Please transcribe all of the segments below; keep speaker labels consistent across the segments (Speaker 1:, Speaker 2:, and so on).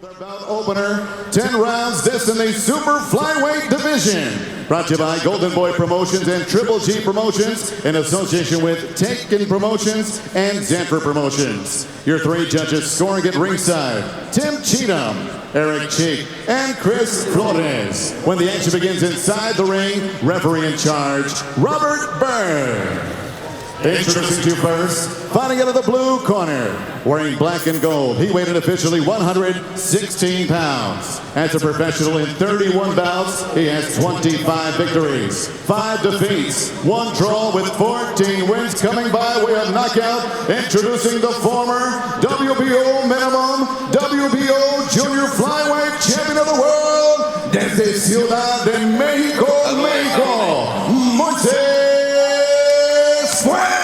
Speaker 1: Our bout opener, 10 rounds, this in the super flyweight division. Brought to you by Golden Boy Promotions and Triple G Promotions in association with Taken Promotions and Xanfer Promotions. Your three judges scoring at ringside, Tim Cheatham, Eric Cheek, and Chris Flores. When the action begins inside the ring, referee in charge, Robert Byrd. Introducing to you first, fighting out of the blue corner, wearing black and gold. He weighed in officially 116 pounds. As a professional in 31 bouts, he has 25 victories, 5 defeats, 1 draw with 14 wins, coming by way of knockout. Introducing the former WBO minimum, WBO junior flyweight champion of the world, desde Ciudad de México, Mexico, Moises Fuentes.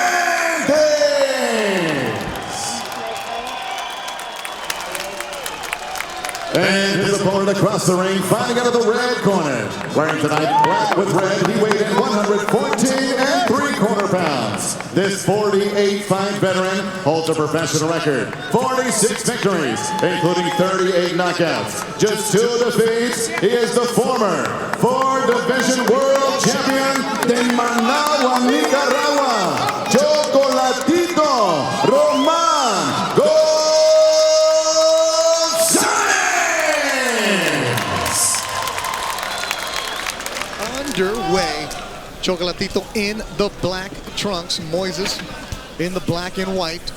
Speaker 1: And his opponent across the ring, fighting out of the red corner. Wearing tonight black with red, he weighed in 114 3/4 pounds. This 48-fight veteran holds a professional record, 46 victories, including 38 knockouts. Just 2 defeats. He is the former 4-division world champion de Managua, Nicaragua, Chocolatito, Gonzalez.
Speaker 2: Underway. Chocolatito in the black trunks. Moises in the black and white.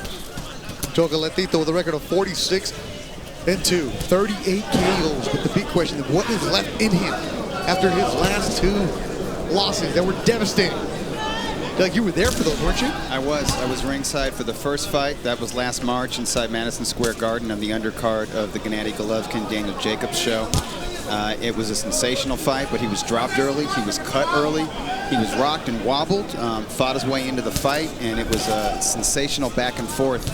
Speaker 2: Chocolatito with a record of 46-2, 38 KOs. But the big question is, what is left in him after his last 2 losses that were devastating? Doug, you were there for those, weren't you?
Speaker 3: I was ringside for the first fight. That was last March inside Madison Square Garden on the undercard of the Gennady Golovkin-Daniel Jacobs show. It was a sensational fight, but he was dropped early. He was cut early. He was rocked and wobbled, fought his way into the fight, and it was a sensational back and forth.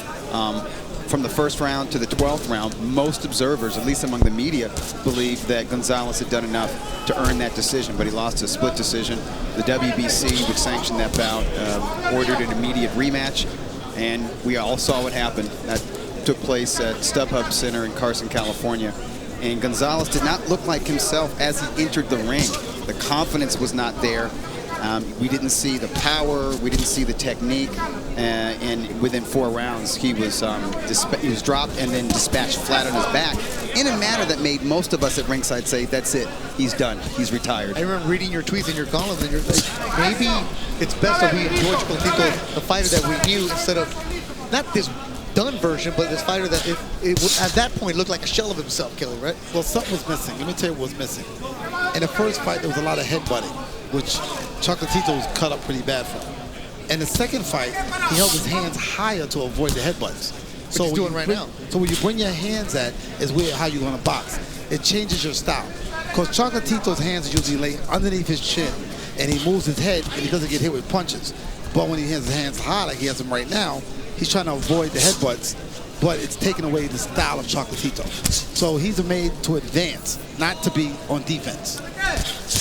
Speaker 3: From the first round to the 12th round, most observers, at least among the media, believed that Gonzalez had done enough to earn that decision, but he lost a split decision. The WBC, which sanctioned that bout, ordered an immediate rematch, and we all saw what happened. That took place at StubHub Center in Carson, California. And Gonzalez did not look like himself as he entered the ring. The confidence was not there. We didn't see the power. We didn't see the technique. And within 4 rounds, he was dropped and then dispatched flat on his back in a manner that made most of us at ringside say, "That's it. He's done. He's retired."
Speaker 2: I remember reading your tweets and your columns, and you're like, maybe it's best that we enjoy Chocolatito, the fighter that we knew, instead of not this done version, but this fighter that at that point looked like a shell of himself, Kelly, right?
Speaker 4: Well, something was missing. Let me tell you what was missing. In the first fight, there was a lot of headbutting, which Chocolatito was cut up pretty bad from. In the second fight, he held his hands higher to avoid the headbutts.
Speaker 2: So he's doing right now.
Speaker 4: So where you bring your hands at is where how you're going to box. It changes your style. Because Chocolatito's hands are usually laid underneath his chin, and he moves his head, and he doesn't get hit with punches. But when he has his hands high, like he has them right now, he's trying to avoid the headbutts, but it's taking away the style of Chocolatito. So he's made to advance, not to be on defense.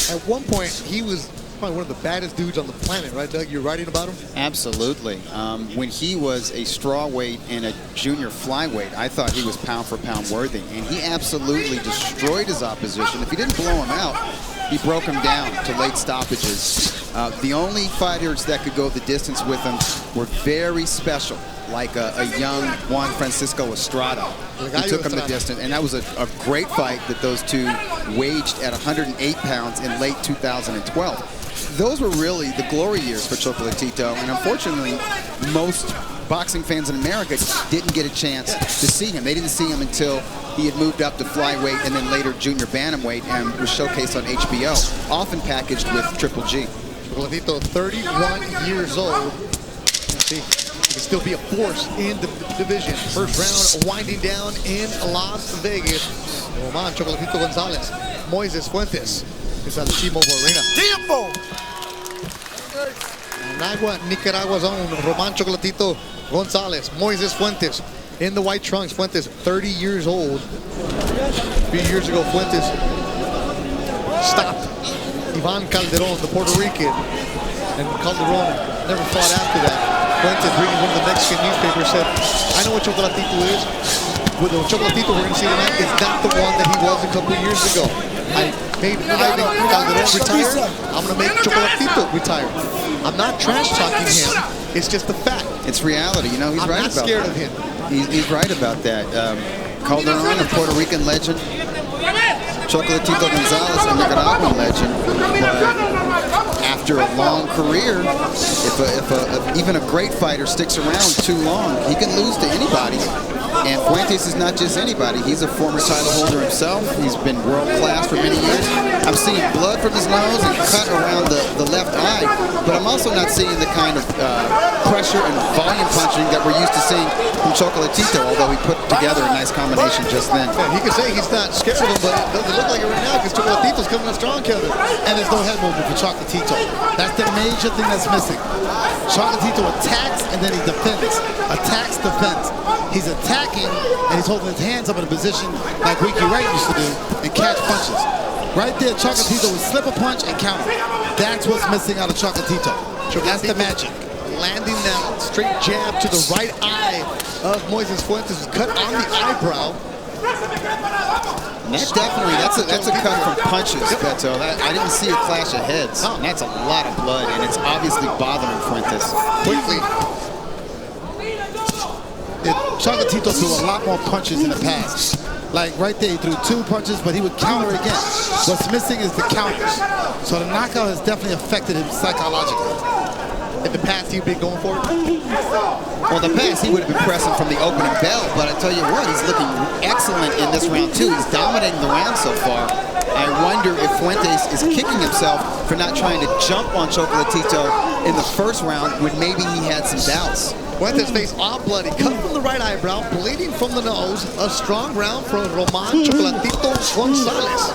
Speaker 2: At one point, he was probably one of the baddest dudes on the planet, right, Doug? You're writing about him?
Speaker 3: Absolutely. When he was a strawweight and a junior flyweight, I thought he was pound for pound worthy, and he absolutely destroyed his opposition. If he didn't blow him out, he broke him down to late stoppages. The only fighters that could go the distance with him were very special, like a young Juan Francisco Estrada. He took him the distance, and that was a great fight that those two waged at 108 pounds in late 2012. Those were really the glory years for Chocolatito, and unfortunately, most boxing fans in America didn't get a chance to see him. They didn't see him until he had moved up to flyweight and then later junior bantamweight and was showcased on HBO, often packaged with Triple G.
Speaker 2: Chocolatito, 31 years old. He can still be a force in the division. First round winding down in Las Vegas. Roman Chocolatito Gonzalez, Moises Fuentes is at the T-Mobile Arena.
Speaker 4: Tiempo!
Speaker 2: Managua, Nicaragua's own Roman Chocolatito Gonzalez, Moises Fuentes in the white trunks. Fuentes, 30 years old. A few years ago, Fuentes stopped Ivan Calderon, the Puerto Rican, and Calderon never fought after that. Fuentes, reading one of the Mexican newspapers, said, "I know what Chocolatito is. with the Chocolatito we're going to see tonight is not the one that he was a couple years ago. I made Ivan Gonzalez retire. I'm going to make Chocolatito retire. I'm not trash talking him. It's just the fact.
Speaker 3: It's reality. You know, he's right about that.
Speaker 2: I'm not scared of him.
Speaker 3: He's right about that. Calderon, a Puerto Rican legend. Chocolatito Gonzalez, a Nicaraguan legend. But after a long career, if even a great fighter sticks around too long, he can lose to anybody. And Fuentes is not just anybody. He's a former title holder himself. He's been world class for many years. I'm seeing blood from his nose and cut around the left eye, but I'm also not seeing the kind of pressure and volume punching that we're used to seeing from Chocolatito, although he put together a nice combination just then.
Speaker 2: Yeah, he can say he's not scared of him, but it doesn't look like it right now because Chocolatito's coming up strong, Kevin.
Speaker 4: And there's no head movement for Chocolatito. That's the major thing that's missing. Chocolatito attacks and then he defends. Attacks, defends. He's attacking and he's holding his hands up in a position like Ricky Wright used to do and catch punches. Right there, Chocolatito would slip a punch and counter. That's what's missing out of Chocolatito. That's the magic.
Speaker 2: Landing that straight jab to the right eye of Moises Fuentes, cut on the eyebrow.
Speaker 3: And that's a cut from punches, Beto. I didn't see a clash of heads. And that's a lot of blood, and it's obviously bothering Fuentes.
Speaker 2: Quickly.
Speaker 4: Chocolatito threw a lot more punches in the past. Like right there, he threw 2 punches, but he would counter again. What's missing is the counters. So the knockout has definitely affected him psychologically.
Speaker 2: In the past, he'd been going for it?
Speaker 3: Well, in the past, he would have been pressing from the opening bell, but I tell you what, he's looking excellent in this round, too. He's dominating the round so far. I wonder if Fuentes is kicking himself for not trying to jump on Chocolatito in the first round when maybe he had some doubts.
Speaker 2: Fuentes' face all bloody, cut from the right eyebrow, bleeding from the nose. A strong round from Roman Chocolatito Gonzalez.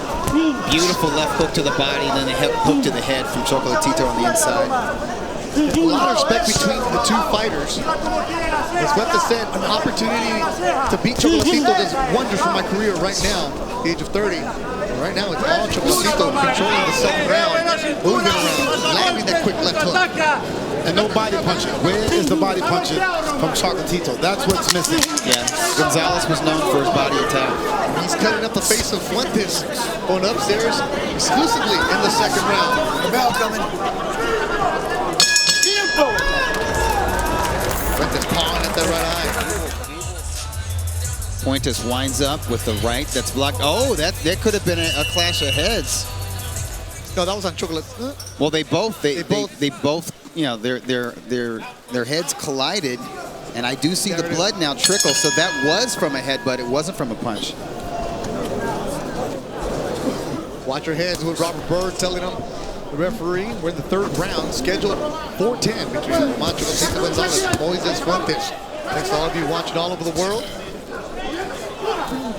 Speaker 3: Beautiful left hook to the body, then a hook to the head from Chocolatito on the inside.
Speaker 2: A lot of respect between the two fighters. As Fuentes said, an opportunity to beat Chocolatito does wonders for my career right now, the age of 30. Right now, it's all Chocolatito controlling the second round, moving around, landing that quick left hook.
Speaker 4: And no body punching. Where is the body punching from Chocolatito? That's what's missing.
Speaker 3: Yeah, Gonzalez was known for his body attack.
Speaker 2: He's cutting up the face of Fuentes, going upstairs exclusively in the second round. The bell coming. Fuentes pawing at that right eye.
Speaker 3: Fuentes winds up with the right. That's blocked. Oh, that could have been a clash of heads.
Speaker 2: No, that was on Chocolate.
Speaker 3: Well, they both, you know, their heads collided, and I do see the blood now trickle. So that was from a headbutt. It wasn't from a punch.
Speaker 2: Watch your heads with Robert Bird telling him, the referee, we're in the third round, scheduled 4-10 between Chocolatito Gonzalez and Moises Fuentes. Thanks to all of you watching all over the world.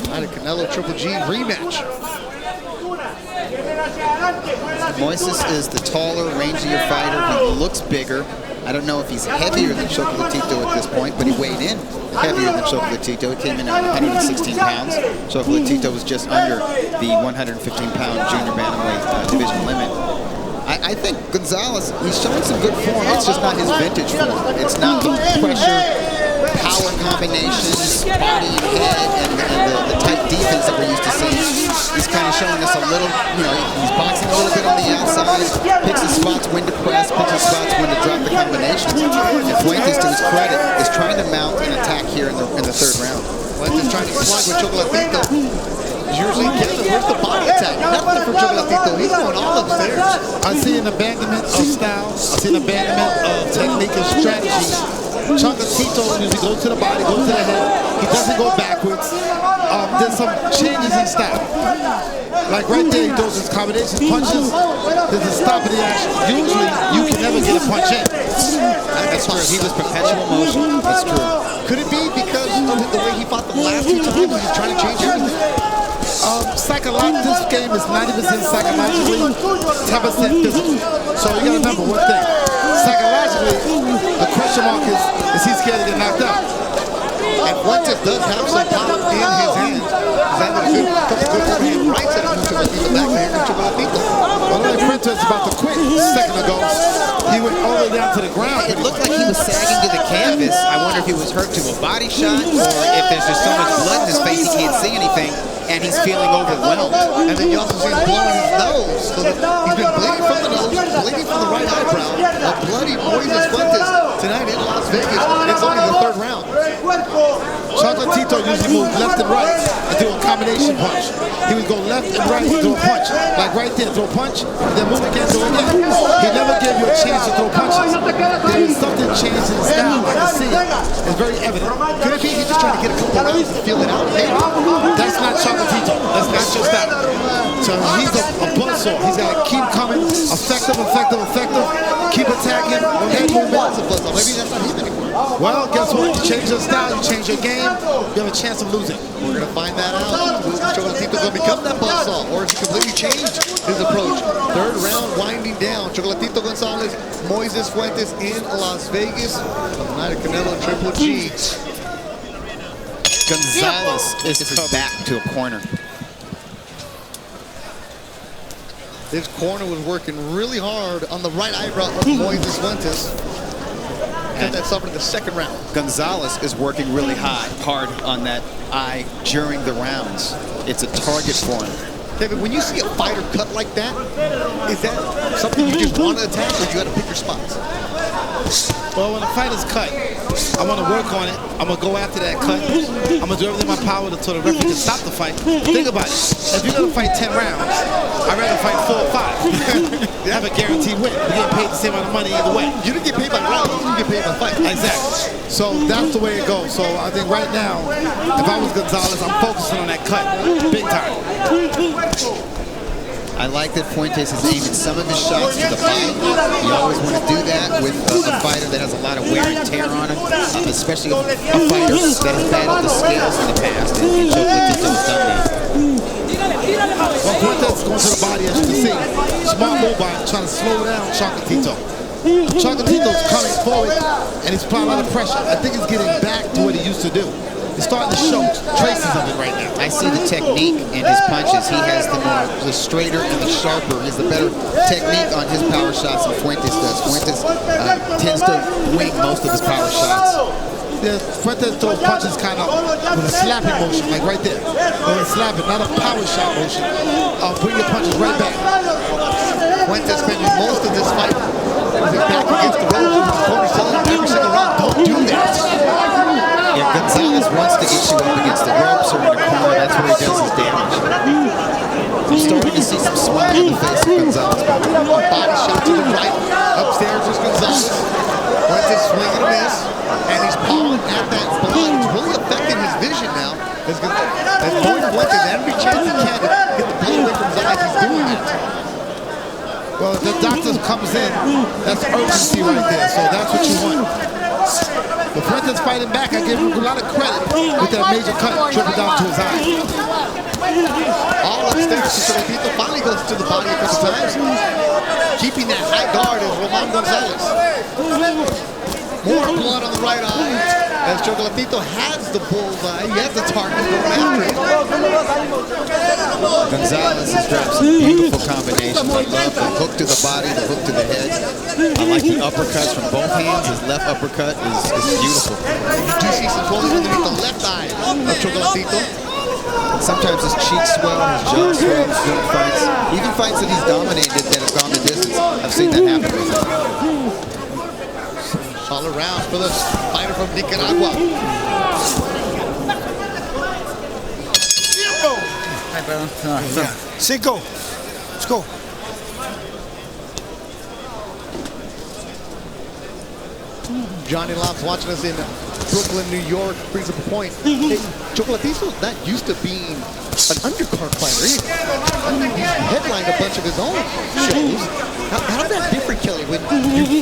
Speaker 2: Tonight a Canelo Triple G rematch.
Speaker 3: Moises is the taller, rangier fighter. He looks bigger. I don't know if he's heavier than Chocolatito at this point, but he weighed in heavier than Chocolatito. He came in at 116 pounds. Chocolatito was just under the 115-pound junior bantamweight division limit. I think Gonzalez, he's showing some good form. It's just not his vintage form. It's not the pressure, power combinations, body and head, and the tight defense that we're used to seeing. He's kind of showing us a little, you know, he's boxing a little bit on the outside, picks his spots when to press, picks his spots when to drop the combinations. And Fuentes, to his credit, is trying to mount an attack here in the third round.
Speaker 2: Fuentes trying to slug with Chocolatito. Usually, Kevin, where's the body attack? Nothing for Chocolatito. He's going all upstairs.
Speaker 4: I see an abandonment of style. I see an abandonment of technique and strategy. Chocolatito usually goes to the body, goes to the head. He doesn't go backwards. There's some changes in style. Like right there, he throws his combinations, punches. There's a stop of the action. Usually, you can never get a punch in.
Speaker 3: That's true. He was perpetual motion. That's true.
Speaker 2: Could it be because of the way he fought the last 2 times? He's trying to change everything?
Speaker 4: Psychologically, this game is 90% psychologically, 10% physical. So you gotta remember one thing. Psychologically, the question mark is he scared to get knocked out?
Speaker 2: And Fuentes does have some power in his hands. That was a couple good overhand rights that moved Chocolatito back there to Chocolatito.
Speaker 4: Well, like Fuentes about to quit a second ago. He went all the way down to the ground.
Speaker 3: It looked like he was sagging to the canvas. I wonder if he was hurt to a body shot or if there's just so much blood in his everything, and he's feeling overwhelmed.
Speaker 2: And then you also see him blowing his nose. So he's been bleeding from the nose, bleeding from the right eyebrow. A bloody Moises Fuentes tonight in Las Vegas. It's only the third round.
Speaker 4: Chocolatito usually moves left and right and do a combination punch. He would go left and right and do a punch. Like right there, throw a punch, then move again, do it again. He never gave you a chance to throw punches. There is something changed in his style. I can see it. It's very evident.
Speaker 2: Could it be he's just trying to get a couple rounds and feel it out? Maybe.
Speaker 4: That's not Chocolatito. That's not your style. So he's a buzzsaw. He's got to keep coming. Effective, effective, effective. Keep attacking. Head movement.
Speaker 2: Maybe that's not him anymore.
Speaker 4: Well, guess what? You change your style, you change your game, you have a chance of losing.
Speaker 2: We're going to find that out. Is Chocolatito going to become that buzzsaw, or has he completely changed his approach? Third round winding down. Chocolatito Gonzalez, Moises Fuentes in Las Vegas. On the night of Canelo Triple G.
Speaker 3: Gonzalez is his back to a corner.
Speaker 2: This corner was working really hard on the right eyebrow of Moises Fuentes. And that suffered in the second round.
Speaker 3: Gonzalez is working really hard on that eye during the rounds. It's a target for him.
Speaker 2: David, when you see a fighter cut like that, is that something you just want to attack, or you got to pick your spots?
Speaker 4: Well, when a fighter's cut, I want to work on it. I'm going to go after that cut. I'm going to do everything in my power so the referee can stop the fight. Think about it. If you're going to fight 10 rounds, I'd rather fight 4 or 5. You have a guaranteed win. You're getting paid the same amount of money either way.
Speaker 2: You didn't get paid by rounds, you get paid by fight.
Speaker 4: Exactly. So that's the way it goes. So I think right now, if I was Gonzalez, I'm focusing on that cut big time.
Speaker 3: I like that Fuentes is aiming some of his shots to the body. You always want to do that with a fighter that has a lot of wear and tear on him, especially a fighter that has battled the scales in the past, and Chocolatito has done that.
Speaker 4: Well, Fuentes is going to the body, as you can see. Smart move by trying to slow down Chocolatito. Chocolatito's coming forward, and he's applying a lot of pressure. I think he's getting back to what he used to do. He's starting to show traces of it right now.
Speaker 3: I see the technique in his punches. He has the straighter and the sharper. He has the better technique on his power shots than Fuentes does. Fuentes tends to wing most of his power shots.
Speaker 4: Yeah, Fuentes throws punches kind of with a slapping motion, like right there. Or a slapping, not a power shot motion. Bring your punches right back.
Speaker 2: Fuentes spending most of this fight with his back against the ropes. Corner's telling him every single round, don't do that.
Speaker 3: Yeah, Gonzalez wants to get you up against the ropes or in the corner. That's where he does his damage. I'm starting to see some smile on the face of Gonzalez.
Speaker 2: Body shot to the right. Upstairs is Gonzalez. Fuentes swinging a miss. And he's pawing at that blood. It's really affecting his vision now. As Moises Fuentes, every chance he can to get the blood away from his eyes, he's doing it.
Speaker 4: Well, if the doctor comes in, that's urgency right there. So that's what you want. But Fuentes fighting back, I give him a lot of credit with that major cut tripping down to his eye.
Speaker 2: All upstairs, Chocolatito finally goes to the body a couple times. Keeping that high guard is Roman Gonzalez. More blood on the right eye. As Chocolatito has the bullseye, he has the target going after him.
Speaker 3: Gonzalez has dropped some beautiful combinations. I love the hook to the body, the hook to the head. I like the uppercuts from both hands. His left uppercut is beautiful.
Speaker 2: You do see some swelling underneath the left eye of Chocolatito.
Speaker 3: Sometimes his cheeks swell, his jaw swells during fights. Even fights that he's dominated that have gone the distance, I've seen that happen with him.
Speaker 2: Solid rounds for the fighter from Nicaragua.
Speaker 5: Hi, brother. 5. Let's go.
Speaker 2: Johnny Lob's watching us in Brooklyn, New York. Brings up a point. Hey, Chocolatito's not used to being an undercard fighter. He's headlined a bunch of his own shows. How's that different, Kelly, when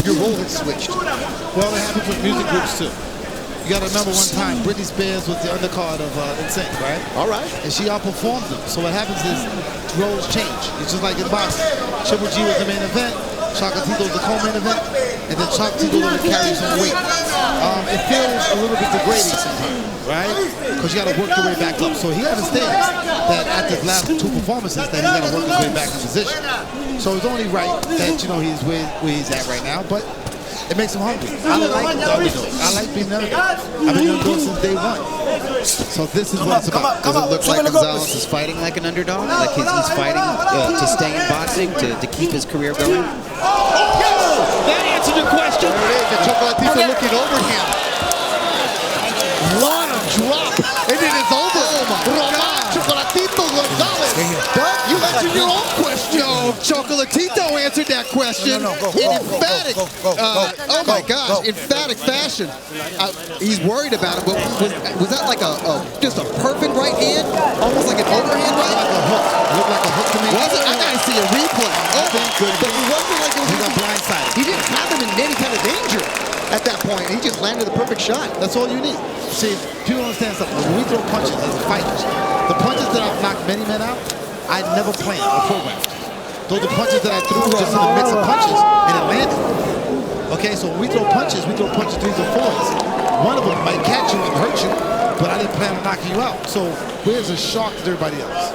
Speaker 2: your role has switched?
Speaker 4: Well, it happens with music groups too. You got to remember one time, Britney Spears was the undercard of NSYNC, right?
Speaker 2: All right.
Speaker 4: And she outperformed them. So what happens is roles change. It's just like in boxing. Triple G was the main event, Chocolatito was the co-main event, and then Chocolatito would carry some weight. It feels a little bit degrading sometimes, right? Because you got to work your way back up. So he understands that after his last 2 performances that he's got to work his way back in position. So it's only right that, you know, he's where he's at right now. But It makes him hungry. I like the underdog. I like being the underdog. I've been underdog since day one. So this is what it's about.
Speaker 3: Does it look like Gonzalez is fighting like an underdog? Like he's fighting to stay in boxing, to keep his career going?
Speaker 2: That answered the question. There it is. The Chocolatito looking over him. What a drop. And it is over. Oh my God. Chocolatito Gonzalez. You answered your own question. No, Chocolatito answered that question in emphatic, oh my gosh, emphatic fashion. He's worried about it, but was that like just a perfect right hand? Almost like an overhand right?
Speaker 4: Like a hook. Looked like a hook to me.
Speaker 2: Was it? I gotta see a replay. Oh, but it wasn't like it was
Speaker 4: blindsided.
Speaker 2: He didn't have him in any kind of danger at that point. He just landed the perfect shot. That's all you need.
Speaker 4: See, people understand something. When we throw punches as fighters, the punches that I've knocked many men out, I never planned or programmed. Those are punches that I threw just in a mix of punches and it landed. Okay, so when we throw punches threes or fours. One of them might catch you and hurt you, but I didn't plan on knocking you out. So where's the shock to everybody else?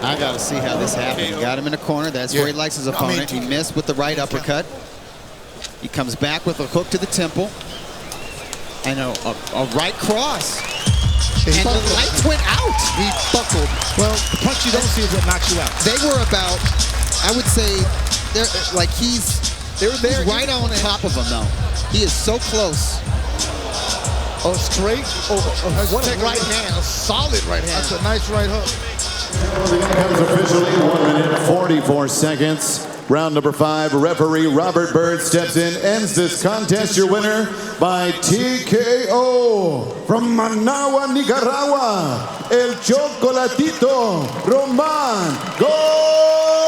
Speaker 3: I got to see how this happened. Got him in a corner. That's where he likes his opponent. He missed with the right uppercut. He comes back with a hook to the temple. And a right cross. And the lights went out.
Speaker 2: He buckled.
Speaker 4: Well, the punch you don't see is what knocks you out.
Speaker 3: They were about, I would say, they're like he's right on top of him though. He is so close.
Speaker 2: A straight, what a right hand, a solid right hand.
Speaker 4: That's a nice right hook.
Speaker 1: The end comes officially 1 minute 44 seconds. Round number 5, referee Robert Bird steps in, ends this contest. Your winner by TKO from Managua, Nicaragua, El Chocolatito, Roman Gonzalez.